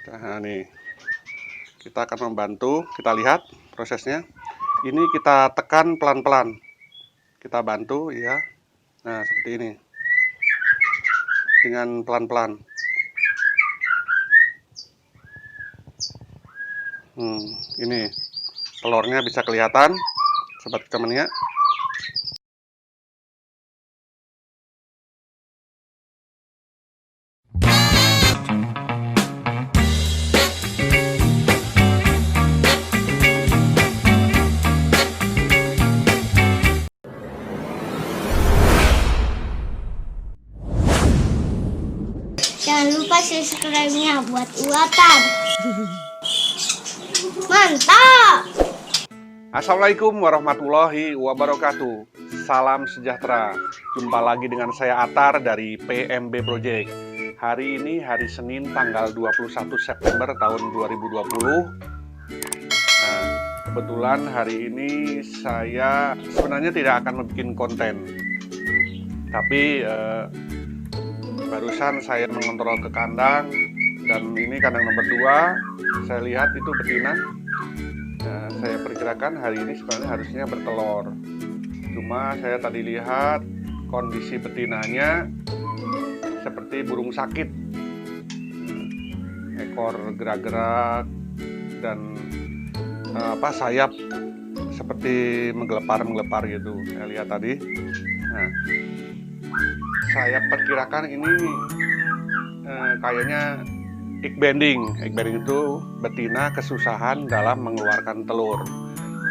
Nah, nih kita akan membantu. Kita lihat prosesnya. Ini kita tekan pelan-pelan. Kita bantu ya. Nah, seperti ini. Dengan pelan-pelan. Ini telurnya bisa kelihatan, sobat kicomania. Jangan lupa subscribe-nya buat Uatan. Mantap! Assalamualaikum warahmatullahi wabarakatuh. Salam sejahtera. Jumpa lagi dengan saya Atar dari PMB Project. Hari ini hari Senin tanggal 21 September tahun 2020. Nah, kebetulan hari ini saya sebenarnya tidak akan membuat konten. Tapi barusan saya mengontrol ke kandang, dan ini kandang nomor 2. Saya lihat itu betina. Nah, saya perkirakan hari ini sebenarnya harusnya bertelur. Cuma saya tadi lihat kondisi betinanya seperti burung sakit. Ekor gerak-gerak dan sayap seperti menggelepar gitu. Saya lihat tadi. Nah, saya perkirakan ini kayaknya egg bending. Egg bending itu betina kesusahan dalam mengeluarkan telur,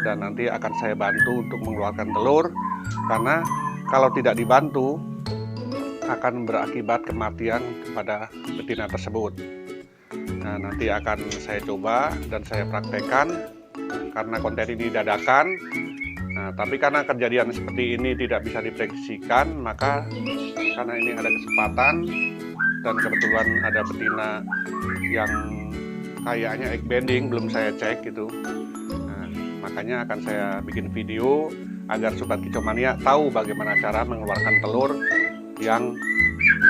dan nanti akan saya bantu untuk mengeluarkan telur, karena kalau tidak dibantu akan berakibat kematian kepada betina tersebut. Nah, nanti akan saya coba dan saya praktekkan, karena konten ini dadakan. Nah, tapi karena kejadian seperti ini tidak bisa diprediksikan, maka karena ini ada kesempatan dan kebetulan ada betina yang kayaknya egg bending, belum saya cek gitu. Nah, makanya akan saya bikin video agar sobat kicomania tahu bagaimana cara mengeluarkan telur yang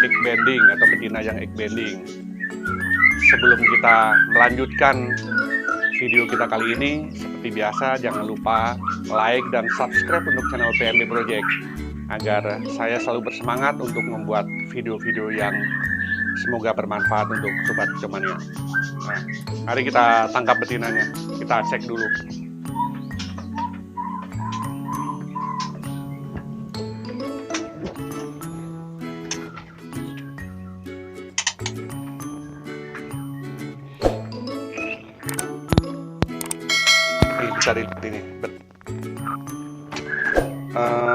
egg bending atau betina yang egg bending. Sebelum kita melanjutkan video kita kali ini, seperti biasa jangan lupa like dan subscribe untuk channel PMB Project agar saya selalu bersemangat untuk membuat video-video yang semoga bermanfaat untuk sobat kicomania. Nah, mari kita tangkap betinanya. Kita cek dulu. Ini bisa dilihat ini.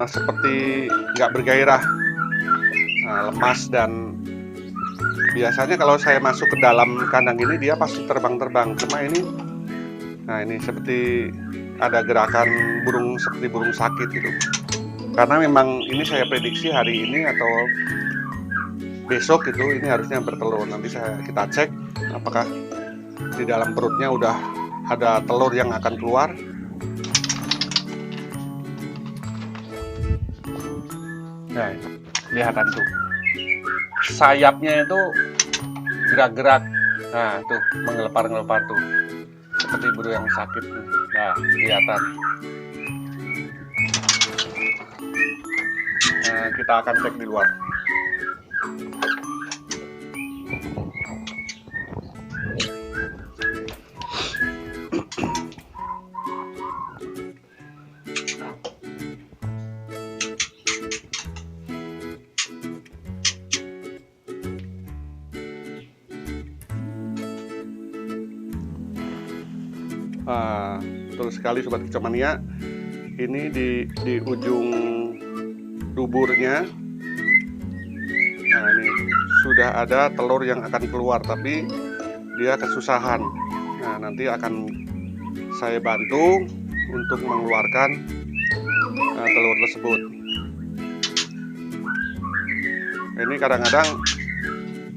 Seperti nggak bergairah, lemas, dan biasanya kalau saya masuk ke dalam kandang ini dia pasti terbang-terbang. Cuma ini, nah ini seperti ada gerakan burung, seperti burung sakit gitu. Karena memang ini saya prediksi hari ini atau besok itu ini harusnya bertelur. Nanti kita cek apakah di dalam perutnya udah ada telur yang akan keluar. Nah, kelihatan tuh sayapnya itu gerak-gerak. Nah, tuh menggelepar-gelepar tuh seperti burung yang sakit. Nah, kelihatan. Nah, kita akan cek di luar. Betul sekali sobat kicomania. Ini di ujung duburnya. Nah, ini sudah ada telur yang akan keluar, tapi dia kesusahan. Nah, nanti akan saya bantu untuk mengeluarkan telur tersebut. Ini kadang-kadang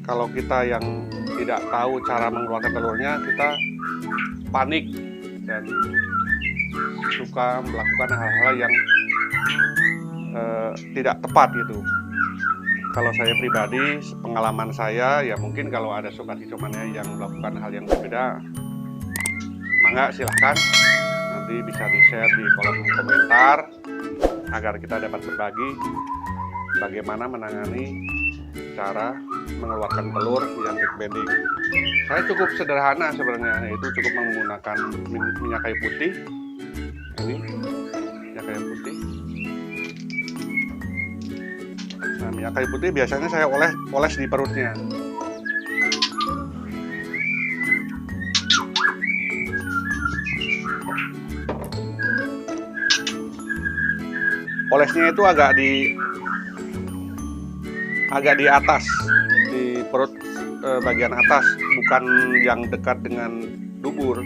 kalau kita yang tidak tahu cara mengeluarkan telurnya, kita panik dan suka melakukan hal-hal yang tidak tepat gitu. Kalau saya pribadi, pengalaman saya ya mungkin kalau ada sobat kicauannya yang melakukan hal yang berbeda, mangga silahkan nanti bisa di-share di kolom komentar agar kita dapat berbagi bagaimana menangani cara mengeluarkan telur yang egg bedding. Saya cukup sederhana sebenarnya, yaitu cukup menggunakan minyak kayu putih. Ini minyak kayu putih. Nah, minyak kayu putih biasanya saya oles di perutnya. Olesnya itu agak di atas, di perut bagian atas, bukan yang dekat dengan dubur,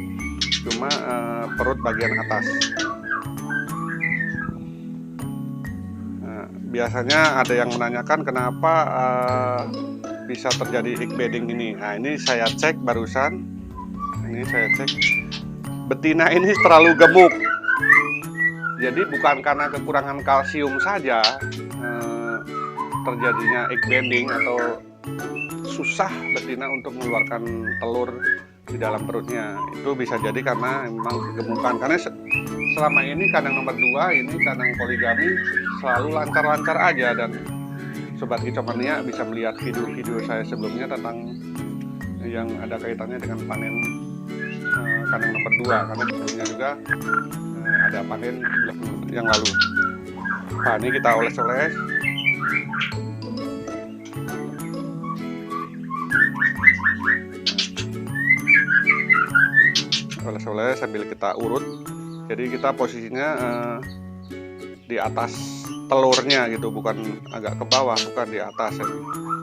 cuma perut bagian atas. Nah, biasanya ada yang menanyakan kenapa bisa terjadi egg bedding ini. Nah, ini saya cek barusan. Ini saya cek, betina ini terlalu gemuk. Jadi bukan karena kekurangan kalsium saja terjadinya egg bedding atau susah betina untuk mengeluarkan telur di dalam perutnya. Itu bisa jadi karena memang kegemukan. Karena selama ini kandang nomor 2 ini kandang poligami selalu lancar-lancar aja, dan sobat kicauania bisa melihat video-video saya sebelumnya tentang yang ada kaitannya dengan panen kandang nomor 2, karena sebelumnya juga ada panen bulan yang lalu. Nah, ini kita oles-oles. Oles-oles sambil kita urut. Jadi kita posisinya di atas telurnya gitu, bukan agak ke bawah, bukan di atas.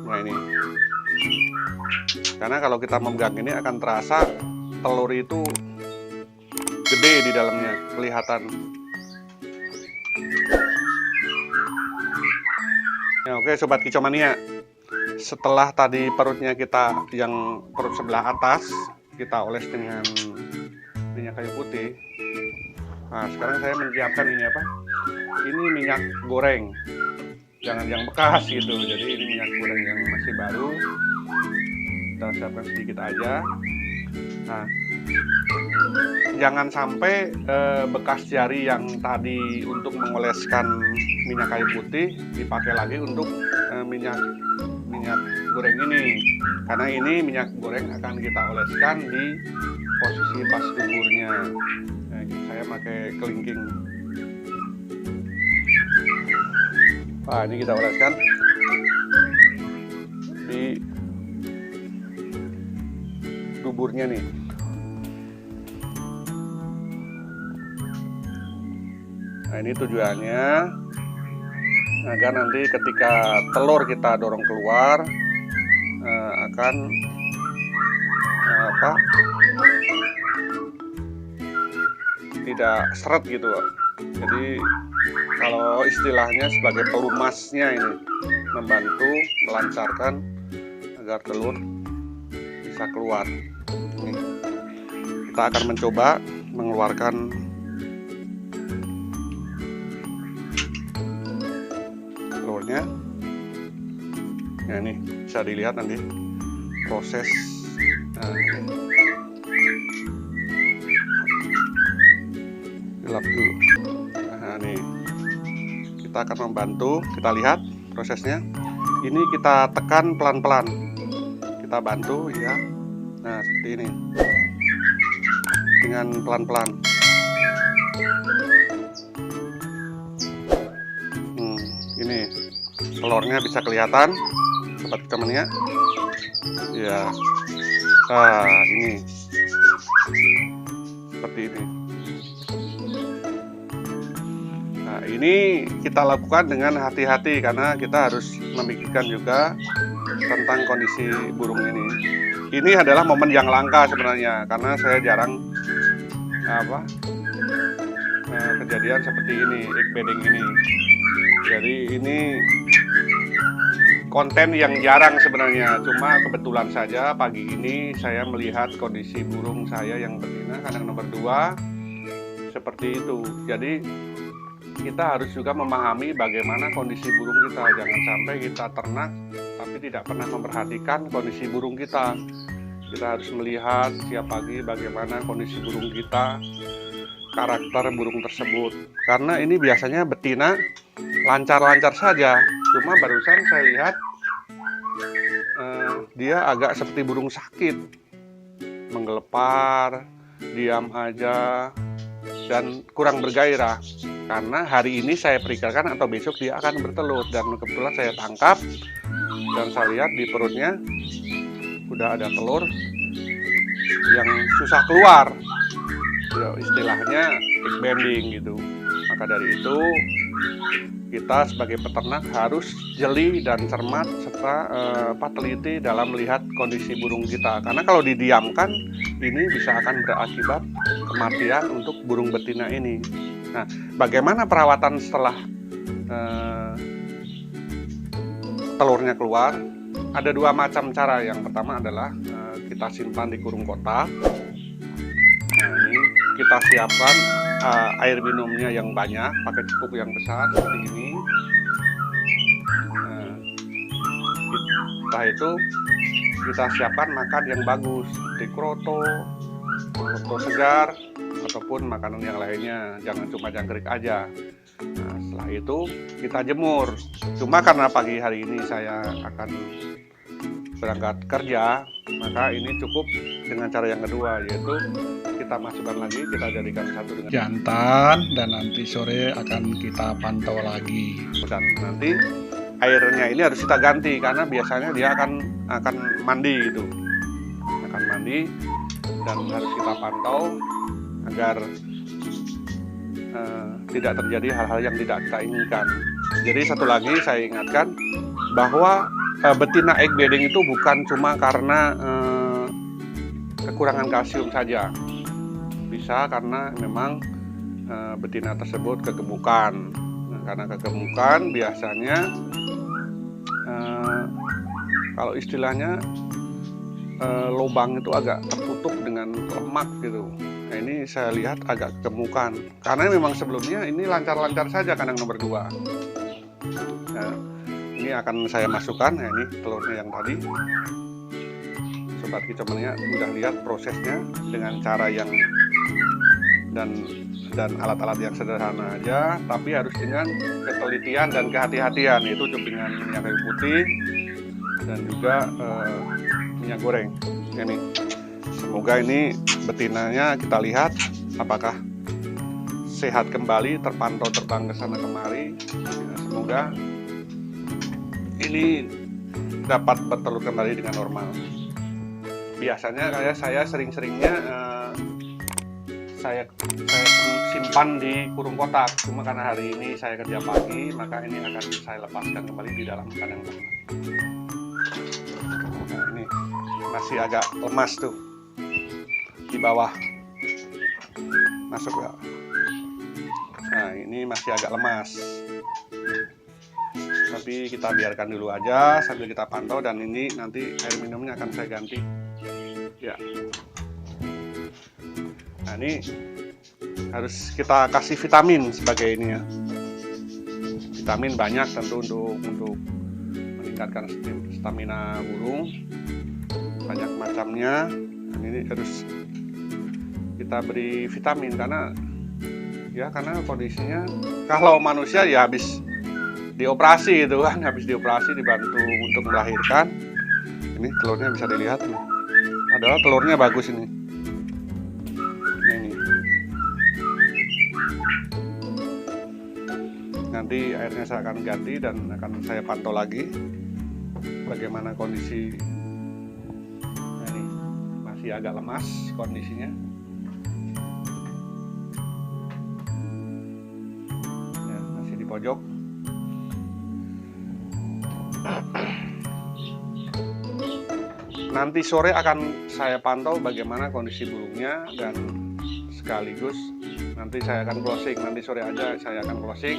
Nah ini. Karena kalau kita memegang ini akan terasa telur itu gede di dalamnya, kelihatan. Ya, oke sobat kicauania, setelah tadi perutnya kita yang perut sebelah atas kita oles dengan minyak kayu putih. Nah, sekarang saya menyiapkan ini apa? Ini minyak goreng, jangan yang bekas gitu. Jadi ini minyak goreng yang masih baru. Kita siapkan sedikit aja. Nah, jangan sampai bekas jari yang tadi untuk mengoleskan minyak kayu putih dipakai lagi untuk minyak goreng ini, karena ini minyak goreng akan kita oleskan di posisi pas duburnya. Nah, saya pakai kelingking. Nah, ini kita oleskan di duburnya nih. Nah, ini tujuannya agar nanti ketika telur kita dorong keluar akan tidak seret gitu. Jadi kalau istilahnya sebagai pelumasnya ini, membantu melancarkan agar telur bisa keluar. Ini kita akan mencoba mengeluarkan telurnya. Nah, ini bisa dilihat nanti proses. Gelap dulu. Nah, nih kita akan membantu. Kita lihat prosesnya. Ini kita tekan pelan-pelan. Kita bantu ya. Nah, seperti ini. Dengan pelan-pelan. Ini telurnya bisa kelihatan, sobat kicauania. Ya. Ini seperti ini. Nah, ini kita lakukan dengan hati-hati karena kita harus memikirkan juga tentang kondisi burung ini. Ini adalah momen yang langka sebenarnya, karena saya jarang kejadian seperti ini, egg bedding ini. Jadi ini konten yang jarang sebenarnya, cuma kebetulan saja pagi ini saya melihat kondisi burung saya yang betina kandang nomor 2 seperti itu. Jadi kita harus juga memahami bagaimana kondisi burung kita. Jangan sampai kita ternak tapi tidak pernah memperhatikan kondisi burung kita. Kita harus melihat setiap pagi bagaimana kondisi burung kita, karakter burung tersebut. Karena ini biasanya betina lancar-lancar saja, cuma barusan saya lihat dia agak seperti burung sakit, menggelepar, diam aja, dan kurang bergairah. Karena hari ini saya perikirkan atau besok dia akan bertelur, dan kebetulan saya tangkap dan saya lihat di perutnya udah ada telur yang susah keluar, ya, istilahnya egg bending gitu. Maka dari itu kita sebagai peternak harus jeli dan cermat serta teliti dalam melihat kondisi burung kita. Karena kalau didiamkan ini bisa akan berakibat kematian untuk burung betina ini. Nah, bagaimana perawatan setelah telurnya keluar? Ada dua macam cara. Yang pertama adalah kita simpan di kurung kotak. Nah, ini kita siapkan air minumnya yang banyak, pakai cukup yang besar seperti ini. Setelah itu kita siapkan makan yang bagus, seperti kroto segar, ataupun makanan yang lainnya. Jangan cuma jangkrik aja. Nah, setelah itu kita jemur. Cuma karena pagi hari ini saya akan berangkat kerja, maka ini cukup dengan cara yang kedua, yaitu kita masukkan lagi, kita jadikan satu dengan jantan, dan nanti sore akan kita pantau lagi. Dan nanti airnya ini harus kita ganti karena biasanya dia akan mandi gitu, akan mandi, dan harus kita pantau agar tidak terjadi hal-hal yang tidak kita inginkan. Jadi satu lagi saya ingatkan bahwa betina egg bedding itu bukan cuma karena kekurangan kalsium saja, bisa karena memang betina tersebut kegemukan. Nah, karena kegemukan biasanya kalau istilahnya lubang itu agak tertutup dengan lemak gitu. Nah, ini saya lihat agak kegemukan karena memang sebelumnya ini lancar-lancar saja kandang nomor 2. Nah, ini akan saya masukkan. Nah, ini telurnya yang tadi. Sobat Kicauania udah lihat prosesnya dengan cara yang dan alat-alat yang sederhana aja, tapi harus dengan ketelitian dan kehati-hatian, yaitu dengan minyak kayu putih dan juga minyak goreng. Ini semoga ini betinanya kita lihat apakah sehat kembali, terpantau terbang ke sana kemari. Ya, semoga ini dapat bertelur kembali dengan normal. Biasanya kayak saya sering-seringnya saya simpan di kurung kotak. Cuma karena hari ini saya kerja pagi, maka ini akan saya lepaskan kembali di dalam kandang ternak. Nah, ini masih agak lemas tuh di bawah, masuk ya. Nah, ini masih agak lemas, tapi kita biarkan dulu aja sambil kita pantau, dan ini nanti air minumnya akan saya ganti ya. Nah, ini harus kita kasih vitamin sebagai ini ya, vitamin banyak tentu untuk meningkatkan stamina burung, banyak macamnya. Dan ini harus kita beri vitamin karena kondisinya kalau manusia ya habis dioperasi gitu kan, habis dioperasi dibantu untuk melahirkan. Ini telurnya bisa dilihat nih, padahal telurnya bagus ini. Ini nanti airnya saya akan ganti dan akan saya pantau lagi bagaimana kondisi. Nah, ini masih agak lemas kondisinya ya, masih di pojok. Nanti sore akan saya pantau bagaimana kondisi burungnya, dan sekaligus nanti saya akan closing. Nanti sore aja saya akan closing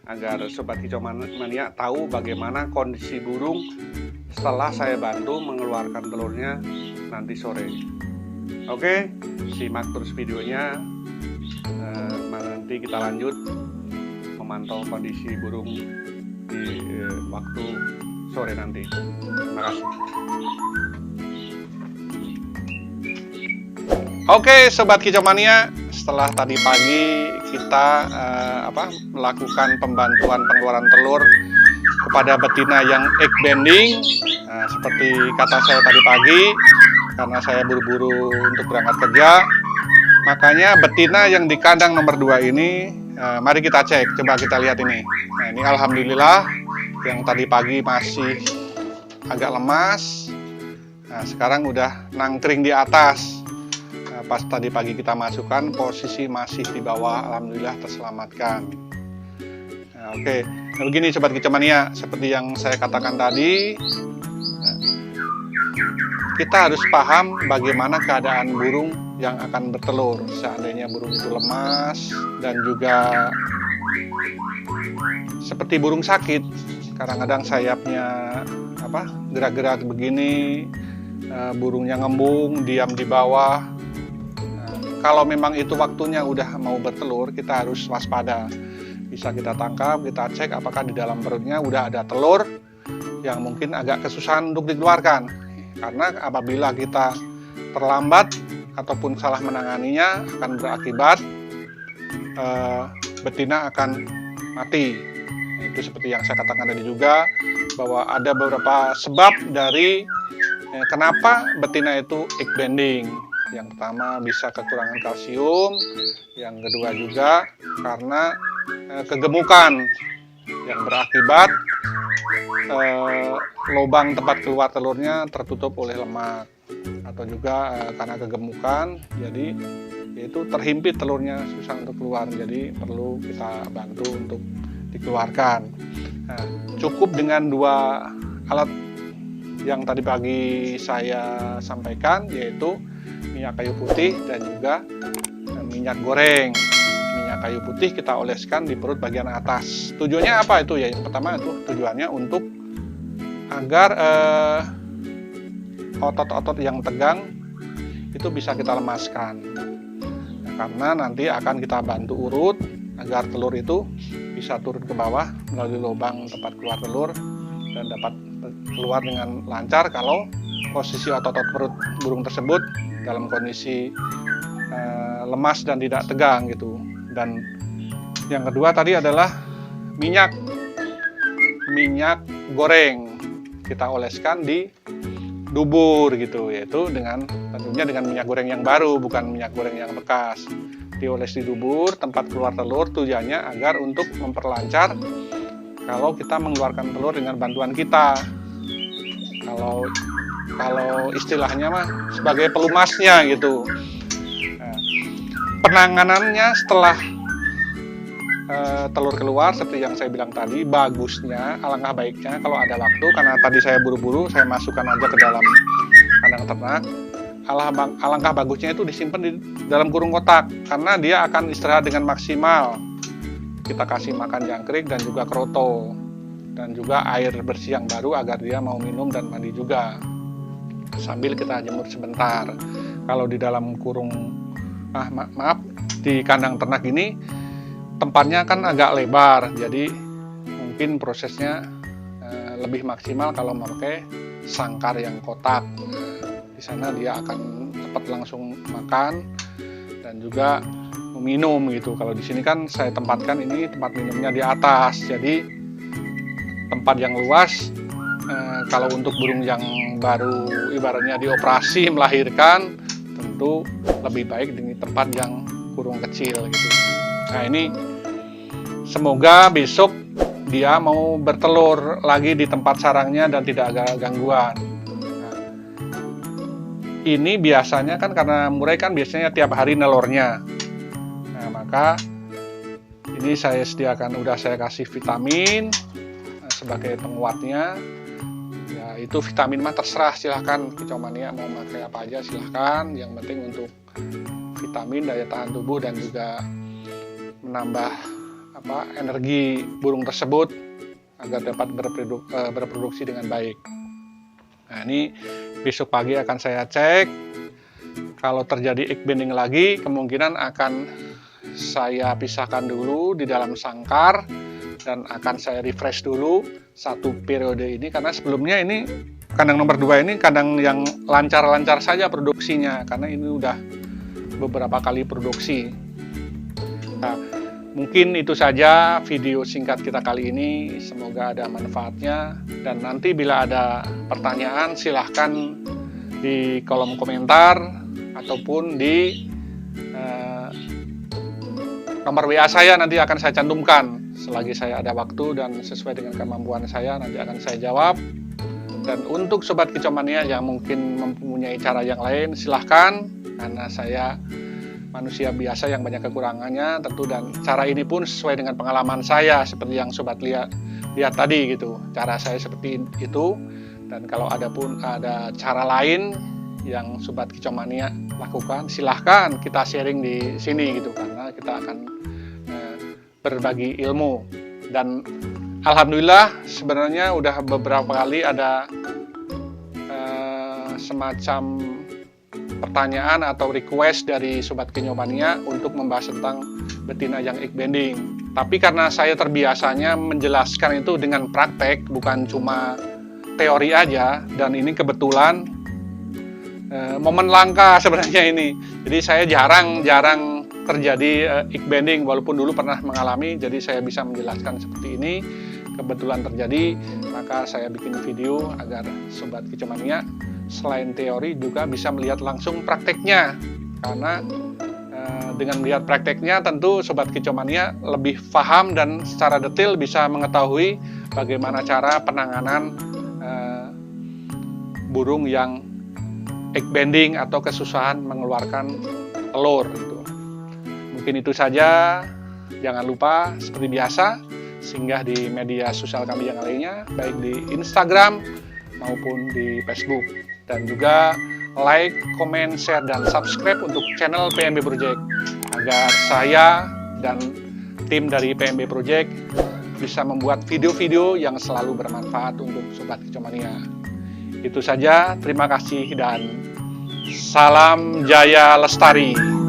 agar Sobat Kicauania tahu bagaimana kondisi burung setelah saya bantu mengeluarkan telurnya nanti sore. Oke, simak terus videonya. Nanti kita lanjut memantau kondisi burung di waktu sore nanti. Terima kasih. Oke, Sobat Kicomania, setelah tadi pagi kita melakukan pembantuan pengeluaran telur kepada betina yang egg bending, seperti kata saya tadi pagi, karena saya buru-buru untuk berangkat kerja, makanya betina yang di kandang nomor 2 ini, mari kita cek, coba kita lihat ini. Nah, ini alhamdulillah yang tadi pagi masih agak lemas, nah sekarang udah nangkring di atas. Pas tadi pagi kita masukkan, posisi masih di bawah, alhamdulillah terselamatkan. Nah, oke, nah, begini Sobat Kicomania, seperti yang saya katakan tadi, kita harus paham bagaimana keadaan burung yang akan bertelur. Seandainya burung itu lemas dan juga seperti burung sakit, kadang-kadang sayapnya gerak-gerak begini, burungnya ngembung, diam di bawah. Kalau memang itu waktunya udah mau bertelur, kita harus waspada. Bisa kita tangkap, kita cek apakah di dalam perutnya udah ada telur yang mungkin agak kesusahan untuk dikeluarkan. Karena apabila kita terlambat ataupun salah menanganinya, akan berakibat betina akan mati. Itu seperti yang saya katakan tadi juga, bahwa ada beberapa sebab dari kenapa betina itu egg bending. Yang pertama bisa kekurangan kalsium, yang kedua juga karena kegemukan yang berakibat lubang tempat keluar telurnya tertutup oleh lemak, atau juga karena kegemukan jadi yaitu terhimpit telurnya, susah untuk keluar, jadi perlu kita bantu untuk dikeluarkan. Nah, cukup dengan 2 alat yang tadi pagi saya sampaikan, yaitu minyak kayu putih dan juga minyak goreng. Minyak kayu putih kita oleskan di perut bagian atas. Tujuannya apa itu ya? Yang pertama itu tujuannya untuk agar otot-otot yang tegang itu bisa kita lemaskan. Nah, karena nanti akan kita bantu urut agar telur itu bisa turun ke bawah melalui lubang tempat keluar telur dan dapat keluar dengan lancar kalau posisi otot-otot perut burung tersebut dalam kondisi lemas dan tidak tegang gitu. Dan yang kedua tadi adalah minyak goreng, kita oleskan di dubur gitu, yaitu tentunya dengan minyak goreng yang baru, bukan minyak goreng yang bekas. Dioles di dubur tempat keluar telur, tujuannya agar untuk memperlancar kalau kita mengeluarkan telur dengan bantuan kita. Kalau istilahnya mah sebagai pelumasnya gitu. Nah, penanganannya setelah telur keluar seperti yang saya bilang tadi, bagusnya, alangkah baiknya kalau ada waktu, karena tadi saya buru-buru, saya masukkan aja ke dalam kandang ternak. Alangkah bagusnya itu disimpan di dalam kurung kotak, karena dia akan istirahat dengan maksimal. Kita kasih makan jangkrik dan juga kroto, dan juga air bersih yang baru agar dia mau minum dan mandi juga, sambil kita jemur sebentar. Kalau di dalam kurung, di kandang ternak ini tempatnya kan agak lebar, jadi mungkin prosesnya lebih maksimal kalau memakai sangkar yang kotak. Di sana dia akan cepat langsung makan dan juga minum gitu. Kalau di sini kan saya tempatkan ini tempat minumnya di atas, jadi tempat yang luas. Kalau untuk burung yang baru ibaratnya dioperasi melahirkan, tentu lebih baik di tempat yang kurung kecil gitu. Nah, ini semoga besok dia mau bertelur lagi di tempat sarangnya dan tidak ada gangguan. Nah, ini biasanya kan karena murai kan biasanya tiap hari nelurnya. Nah, maka ini saya sediakan, udah saya kasih vitamin sebagai penguatnya. Ya, itu vitamin mah terserah, silahkan Kicomania mau pakai apa aja silahkan. Yang penting untuk vitamin, daya tahan tubuh, dan juga menambah energi burung tersebut agar dapat berproduksi dengan baik. Nah, ini besok pagi akan saya cek. Kalau terjadi egg bending lagi, kemungkinan akan saya pisahkan dulu di dalam sangkar dan akan saya refresh dulu satu periode ini, karena sebelumnya ini kandang nomor 2 ini kandang yang lancar-lancar saja produksinya, karena ini udah beberapa kali produksi. Nah, mungkin itu saja video singkat kita kali ini, semoga ada manfaatnya, dan nanti bila ada pertanyaan silahkan di kolom komentar ataupun di nomor WA saya, nanti akan saya cantumkan selagi saya ada waktu dan sesuai dengan kemampuan saya nanti akan saya jawab. Dan untuk Sobat Kicomania yang mungkin mempunyai cara yang lain silahkan, karena saya manusia biasa yang banyak kekurangannya tentu, dan cara ini pun sesuai dengan pengalaman saya seperti yang Sobat lihat tadi gitu. Cara saya seperti itu, dan kalau ada cara lain yang Sobat Kicomania lakukan silahkan kita sharing di sini gitu, karena kita akan berbagi ilmu. Dan alhamdulillah sebenarnya udah beberapa kali ada semacam pertanyaan atau request dari Sobat Kicomania untuk membahas tentang betina yang egg bending. Tapi karena saya terbiasanya menjelaskan itu dengan praktek, bukan cuma teori aja, dan ini kebetulan momen langka sebenarnya ini. Jadi saya jarang terjadi egg bending, walaupun dulu pernah mengalami, jadi saya bisa menjelaskan seperti ini. Kebetulan terjadi, maka saya bikin video agar Sobat Kicomania selain teori juga bisa melihat langsung prakteknya, karena dengan melihat prakteknya tentu Sobat Kicomania lebih paham dan secara detail bisa mengetahui bagaimana cara penanganan burung yang egg bending atau kesusahan mengeluarkan telur gitu. Mungkin itu saja. Jangan lupa seperti biasa singgah di media sosial kami yang lainnya, baik di Instagram maupun di Facebook, dan juga like, comment, share, dan subscribe untuk channel PMB Project agar saya dan tim dari PMB Project bisa membuat video-video yang selalu bermanfaat untuk Sobat Kicomania. Itu saja, terima kasih dan salam Jaya Lestari.